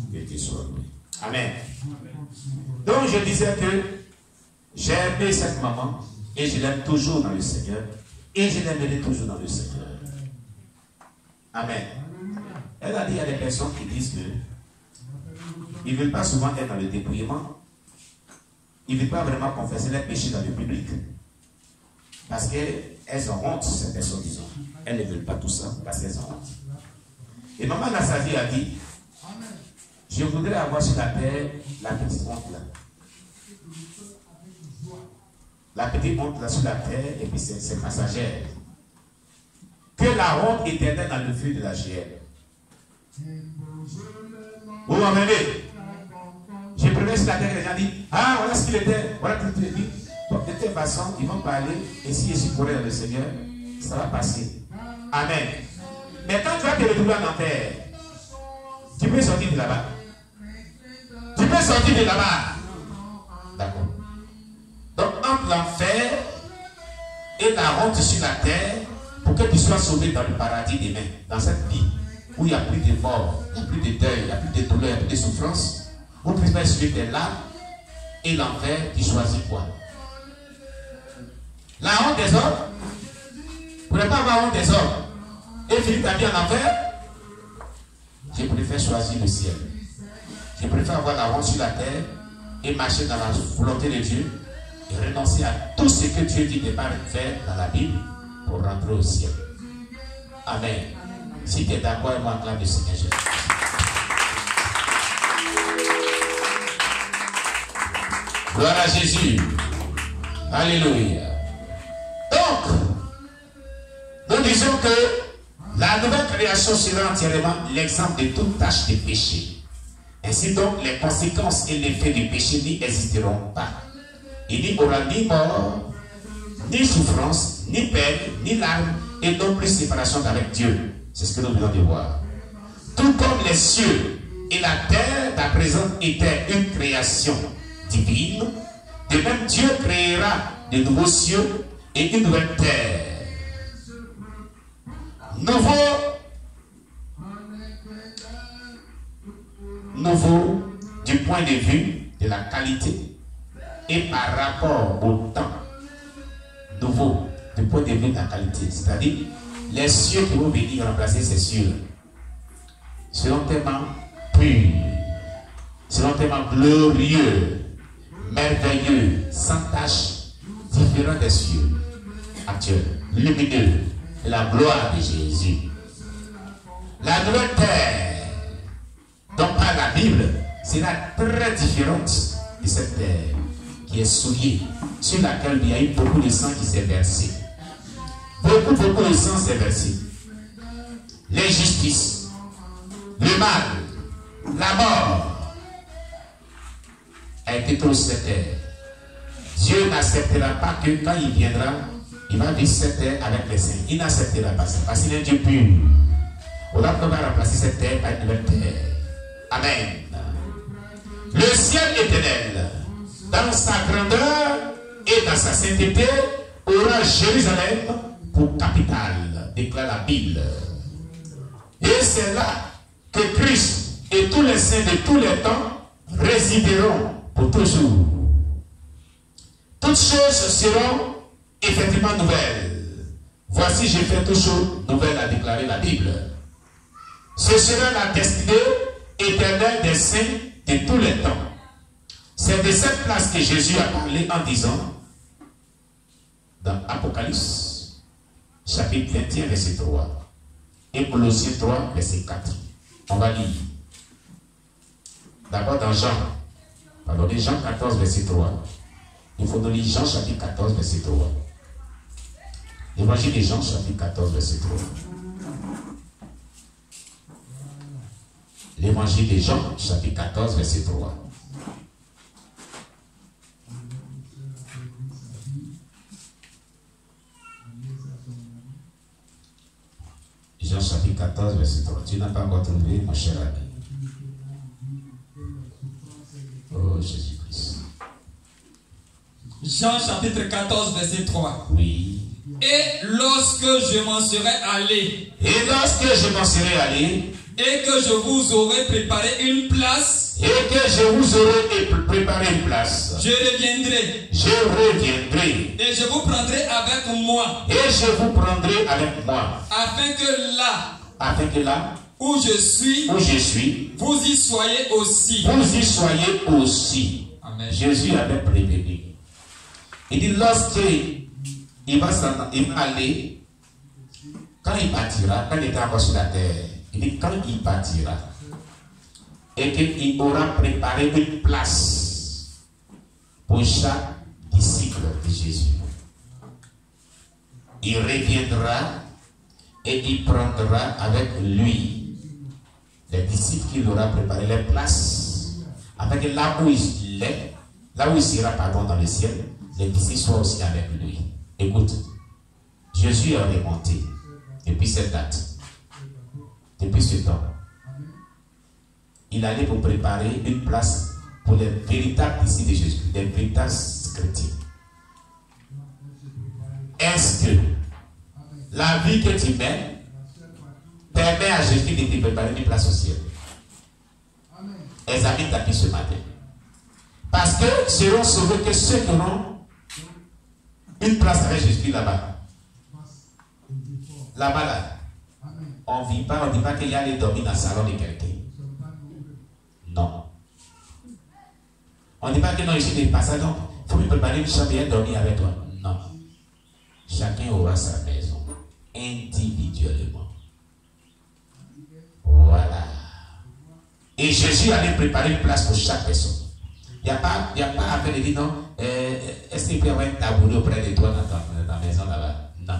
Béni soit lui. Amen. Donc je disais que j'ai aimé cette maman et je l'aime toujours dans le Seigneur et je l'aimerai toujours dans le Seigneur. Amen. Elle a dit, il y a des personnes qui disent que ils ne veulent pas souvent être dans le dépouillement. Ils ne veulent pas vraiment confesser leurs péchés dans le public. Parce qu'elles ont honte, ces personnes, disons. Elles ne veulent pas tout ça parce qu'elles ont honte. Et maman Nassadi a dit, je voudrais avoir sur la terre la petite honte là. La petite honte là sur la terre, et puis c'est passagère. Que la honte éternelle dans le feu de la GL. Vous m'amenez. J'ai prévenu sur la terre, les gens disent, ah, voilà ce qu'il était, voilà tout ce qu'il dit. Donc, de toute façon, ils vont parler, et si je suis pour dans le Seigneur, ça va passer. Amen. Mais quand tu vas te retrouver en enfer, tu peux sortir de là-bas. Tu peux sortir de là-bas. D'accord. Donc, entre l'enfer et la honte sur la terre, pour que tu sois sauvé dans le paradis demain, dans cette vie, où il n'y a plus de mort, il n'y a plus de deuil, il n'y a plus de douleur, il n'y a plus de souffrance, vous pouvez suivre tes larmes et l'enfer, tu choisis quoi? La honte des hommes, vous ne pouvez pas avoir honte des hommes et finir ta vie en enfer. Je préfère choisir le ciel. Je préfère avoir la honte sur la terre et marcher dans la volonté de Dieu et renoncer à tout ce que Dieu dit de ne pas faire dans la Bible pour rentrer au ciel. Amen. Si tu es d'accord, moi, acclame le Seigneur Jésus. Gloire à Jésus. Alléluia. Donc, nous disons que la nouvelle création sera entièrement l'exemple de toute tâche de péché. Ainsi donc, les conséquences et l'effet du péché n'y existeront pas. Il n'y aura ni mort, ni souffrance, ni peine, ni larmes, et non plus séparation d'avec Dieu. C'est ce que nous venons de voir. Tout comme les cieux et la terre d'à présent étaient une création divine, de même Dieu créera de nouveaux cieux et une nouvelle terre. Nouveau du point de vue de la qualité et par rapport au temps. Nouveau du point de vue de la qualité. C'est-à-dire, les cieux qui vont venir remplacer ces cieux seront tellement purs, seront tellement glorieux, merveilleux, sans tache, différents des cieux actuels, lumineux, de la gloire de Jésus. La nouvelle terre dont parle la Bible sera très différente de cette terre qui est souillée, sur laquelle il y a eu beaucoup de sang qui s'est versé. Beaucoup de sang s'est versé. L'injustice, le mal, la mort a été trop sur cette terre. Dieu n'acceptera pas que quand il viendra, il va vivre cette terre avec les saints. Il n'acceptera pas ça parce qu'il est Dieu pur. On va remplacer cette terre par une nouvelle terre. Amen. Le ciel éternel, dans sa grandeur et dans sa sainteté, aura Jérusalem pour capitale, déclare la Bible. Et c'est là que Christ et tous les saints de tous les temps résideront pour toujours. Toutes choses seront effectivement nouvelles. Voici, j'ai fait toutes choses nouvelles, a déclaré la Bible. Ce sera la destinée éternelle des saints de tous les temps. C'est de cette place que Jésus a parlé en disant, dans Apocalypse, chapitre 21, verset 3, et Colossiens 3, verset 4. On va lire. D'abord dans Jean 14, verset 3. Il faut nous lire Jean, chapitre 14, verset 3. L'évangile de Jean, chapitre 14, verset 3. L'évangile de Jean, chapitre 14, verset 3. Jean chapitre 14, verset 3. Tu n'as pas encore trouvé, mon cher ami. Oh Jésus-Christ. Jean chapitre 14, verset 3. Oui. Et lorsque je m'en serai allé. Et lorsque je m'en serai allé. Et que je vous aurai préparé une place. Et que je vous aurai préparé une place. Je reviendrai. Je reviendrai. Et je vous prendrai avec moi. Et je vous prendrai avec moi. Afin que là où je suis, vous y soyez aussi. Vous y soyez aussi. Amen. Jésus avait prévenu. Il dit lorsqu'il va aller, quand il partira, quand il est encore sur la terre, il dit quand il partira, et qu'il aura préparé une place pour chaque disciple de Jésus. Il reviendra et il prendra avec lui les disciples qu'il aura préparé les places, afin que là où il sera dans le ciel, les disciples soient aussi avec lui. Écoute, Jésus est remonté depuis cette date, depuis ce temps. Il allait pour préparer une place pour les véritables disciples de Jésus, les véritables chrétiens. Est-ce que la vie que tu mènes permet à Jésus de te préparer une place au ciel? Examine ta vie ce matin. Parce que seront sauvés que ceux qui auront une place avec Jésus là-bas. Là-bas, là. On ne dit pas qu'il y a les dormir dans le salon de quelqu'un. Non. On ne dit pas que non, ici, des passages, donc, il faut me préparer une chambre et dormir avec toi. Non. Chacun aura sa maison, individuellement. Voilà. Et Jésus allait préparer une place pour chaque personne. Il n'y a pas à faire de dire non, est-ce qu'il peut y avoir un tabouret auprès de toi dans ta maison là-bas? Non.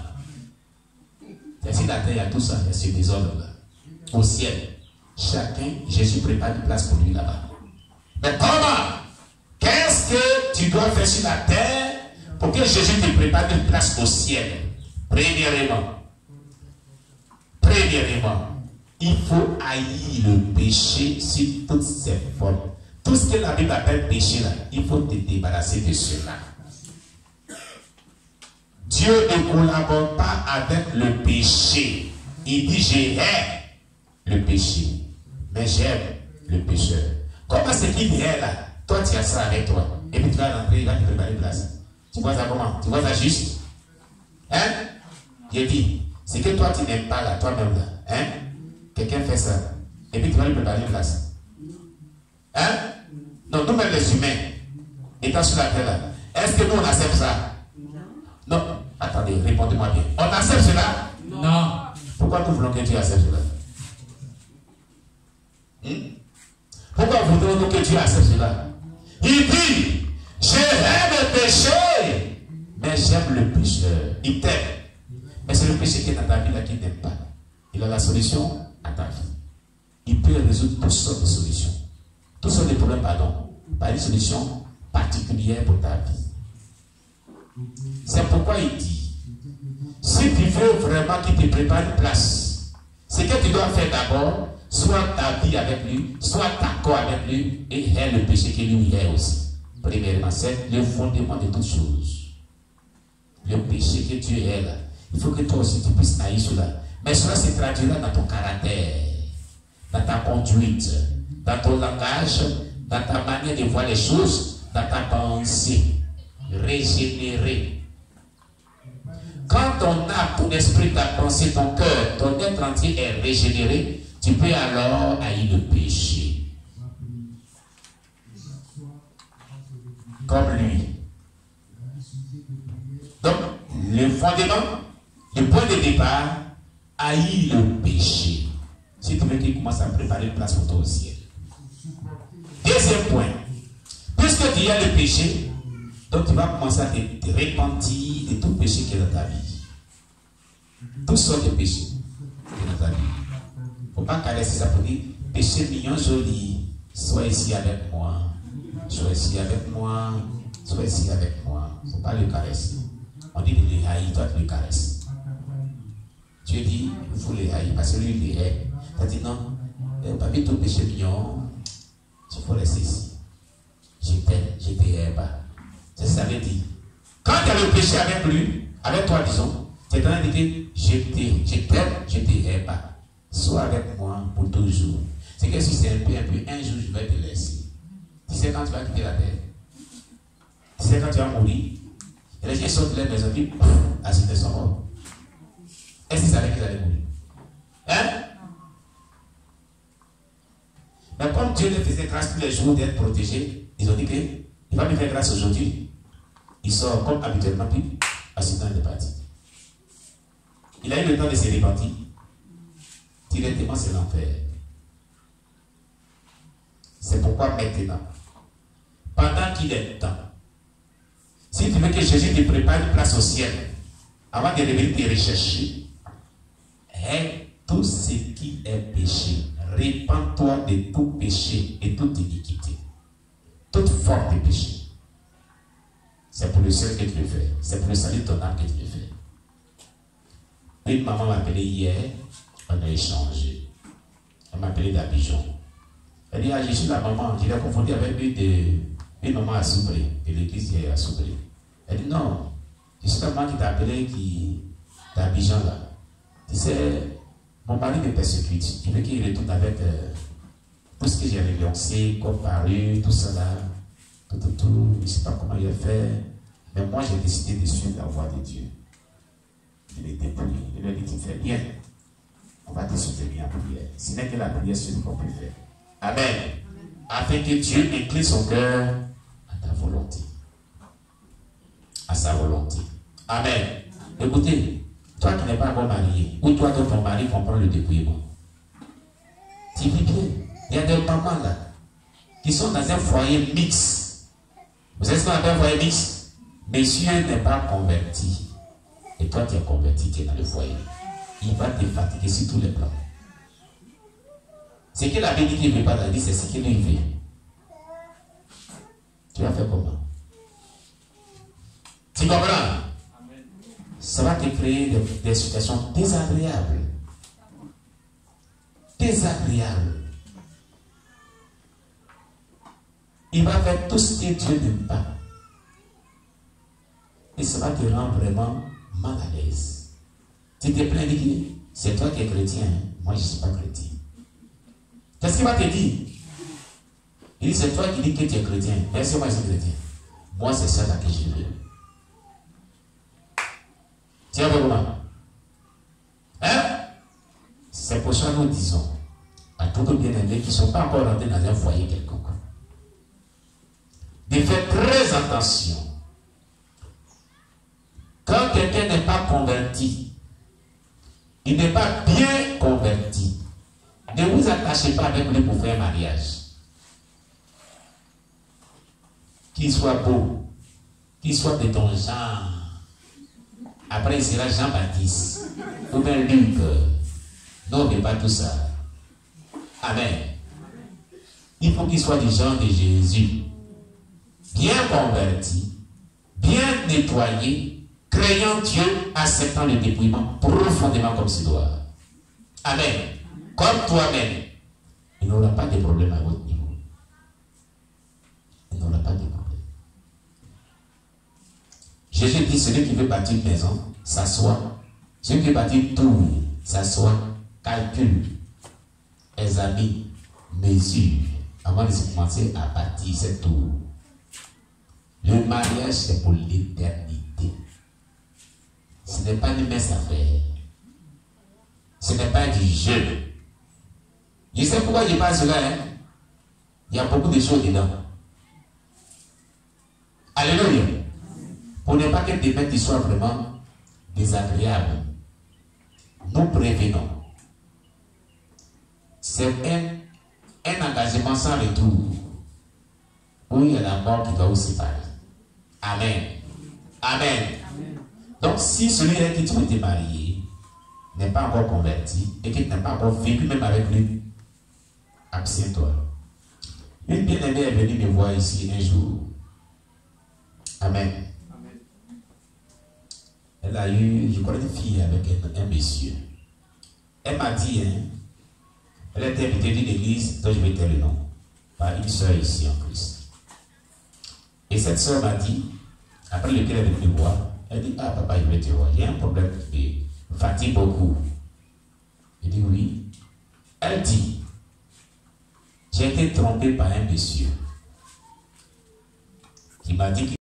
Ici, la terre, il y a tout ça, il y a ce désordre là. Au ciel, chacun, Jésus prépare une place pour lui là-bas. Mais comment? Qu'est-ce que tu dois faire sur la terre pour que Jésus te prépare une place au ciel? Premièrement, il faut haïr le péché sur toutes ses formes. Tout ce que la Bible appelle péché là, il faut te débarrasser de cela. Dieu ne collabore pas avec le péché. Il dit je hais le péché, mais j'aime le pécheur. Comment c'est qu'il est là? Toi tu as ça avec toi. Et puis tu vas rentrer, il va te préparer une place. Tu vois ça comment? Tu vois ça juste? Hein? J'ai dit, c'est que toi tu n'aimes pas là, toi-même là. Hein? Quelqu'un fait ça. Et puis tu vas lui préparer une place. Hein? Non, nous-mêmes les humains, étant sur la terre là, est-ce que nous on accepte ça? Non. Attendez, répondez-moi bien. On accepte cela? Non. Pourquoi nous voulons que Dieu accepte cela? Pourquoi voudrons-nous que Dieu accepte cela? Il dit, je hais le péché, mais j'aime le pécheur. Il t'aime. Mais c'est le péché qui est dans ta vie là qu'il n'aime pas. Il a la solution à ta vie. Il peut résoudre toutes sortes de solutions. Toutes sortes de problèmes, pardon. Pas une solution particulière pour ta vie. C'est pourquoi il dit, si tu veux vraiment qu'il te prépare une place, ce que tu dois faire d'abord, soit ta vie avec lui, soit d'accord avec lui, et hais le péché qui lui est aussi. Premièrement, c'est le fondement de toutes choses. Le péché que tu es là, il faut que toi aussi tu puisses haïr cela. Mais cela se traduira dans ton caractère, dans ta conduite, dans ton langage, dans ta manière de voir les choses, dans ta pensée. Régénéré. Quand ton âme, ton esprit, ta pensée, ton cœur, ton être entier est régénéré, tu peux alors haïr le péché. Comme lui. Donc, le fondement, le point de départ, haïr le péché. Si tu veux qu'il commence à préparer une place pour toi au ciel. Deuxième point. Puisque tu as le péché, donc tu vas commencer à te repentir de tout péché qui est dans ta vie. Toutes sortes de péchés qui est dans ta vie. Il ne faut pas caresser ça pour dire péché mignon, joli. Sois ici avec moi. Sois ici avec moi. Sois ici avec moi. Il ne faut pas le caresser. On dit de le haïr, toi tu le caresses. Dieu dit il faut le haïr parce que lui il le hait. Tu as dit non, pas vu tout péché mignon. Il faut rester ici. Je t'aime, je ne te hais pas. C'est ça veut dire. Quand tu as le péché avec lui, avec toi, disons, tu es en train de dire je t'aime, je ne te hais pas. sois avec moi pour toujours. C'est que si c'est un peu, un jour je vais te laisser. Tu sais quand tu vas quitter la terre? Tu sais quand tu vas mourir? Et les gens sortent de leur maison, puis ils sont morts. Est-ce qu'ils savaient qu'ils allaient mourir? Hein? Mais comme Dieu leur faisait grâce tous les jours d'être protégés, ils ont dit qu'il va me faire grâce aujourd'hui. Il sort comme habituellement, puis accident de parti. Il a eu le temps de se repentir. Directement, c'est l'enfer. C'est pourquoi maintenant, pendant qu'il est temps, si tu veux que Jésus te prépare une place au ciel, avant de revenir te rechercher, tout ce qui est péché, répands-toi de tout péché et toute iniquité, toute forme de péché. C'est pour le seul que tu le fais. C'est pour le salut de ton âme que tu le fais. Une maman m'a appelé hier, on a échangé. Elle m'a appelé d'Abidjan. Elle dit, je suis la maman, je l'ai confondu avec une maman à Soubré, de l'église à Soubré. Elle dit, non, je suis la maman qui t'a appelé, d'Abidjan là. Tu sais, mon mari me persécute. Il veut qu'il retourne avec tout ce que j'ai réveillé, comparé, tout ça là. Tout. Je ne sais pas comment il a fait. Mais moi, j'ai décidé de suivre la voie de Dieu. Je l'ai dépouillé. Il lui a dit, tu fais bien. On va te soutenir en prière. Ce n'est que la prière, c'est ce qu'on peut faire. Amen. Afin que Dieu incline son cœur à ta volonté. À sa volonté. Amen. Écoutez, toi qui n'es pas encore marié, ou toi dont ton mari comprend le dépouillement, tu vis bien. Il y a des mamans là qui sont dans un foyer mixte. Vous savez ce qu'on appelle un foyer mixte? Monsieur n'est pas converti. Et toi tu es converti, tu es dans le foyer. Il va te fatiguer sur tous les plans. Ce que la bénédiction ne veut pas dire, c'est ce qu'il lui veut. Tu vas faire comment? Tu comprends? Ça va te créer des situations désagréables. Désagréables. Il va faire tout ce que Dieu n'aime pas. Et ça va te rendre vraiment mal à l'aise. Tu te plains de qui? C'est toi qui es chrétien. Moi, je ne suis pas chrétien. Qu'est-ce qu'il va te dire? Il dit, c'est toi qui dis que tu es chrétien. Bien sûr, moi, je suis chrétien. Moi, c'est ça là que je veux. Tiens, comment? Hein? C'est pour ça que nous disons à tous les bien-aimés qui ne sont pas encore rentrés dans un foyer quelconque de faire très attention. Quand quelqu'un n'est pas converti, il n'est pas bien converti, ne vous attachez pas avec lui pour faire un mariage. Qu'il soit beau, qu'il soit de ton genre. Après, il sera Jean-Baptiste, ou bien Luc. Non, mais pas tout ça. Amen. Il faut qu'il soit du genre de Jésus. Bien converti, bien nettoyé, craignant Dieu, acceptant le dépouillement profondément comme ce doit. Amen. Comme toi-même, il n'aura pas de problème à votre niveau. Il n'aura pas de problème. Jésus dit, celui qui veut bâtir une maison, s'assoit. Celui qui veut bâtir une tour, s'assoit, calcule, examine, mesure, avant de commencer à bâtir cette tour. Le mariage, c'est pour l'éternité. Ce n'est pas une mince affaire. Ce n'est pas du jeu. Je sais pourquoi je parle cela. Hein? Il y a beaucoup de choses dedans. Alléluia. Pour ne pas que demain tu sois vraiment désagréable, nous prévenons. C'est un engagement sans retour. Où il y a la mort qui doit vous séparer. Amen. Amen. Donc, si celui avec qui tu étais marié n'est pas encore converti et que tu n'as pas encore vécu même avec lui, abstiens-toi. Une bien-aimée est venue me voir ici un jour. Amen. Elle a eu, je crois, une fille avec un monsieur. Elle m'a dit, hein, elle était invitée d'une église dont je vais taire le nom, par une soeur ici en Christ. Et cette soeur m'a dit, après lequel elle est venue me voir, elle dit, ah papa, je vais te voir, j'ai un problème qui me fatigue beaucoup. Je dis oui. Elle dit, j'ai été trompée par un monsieur qui m'a dit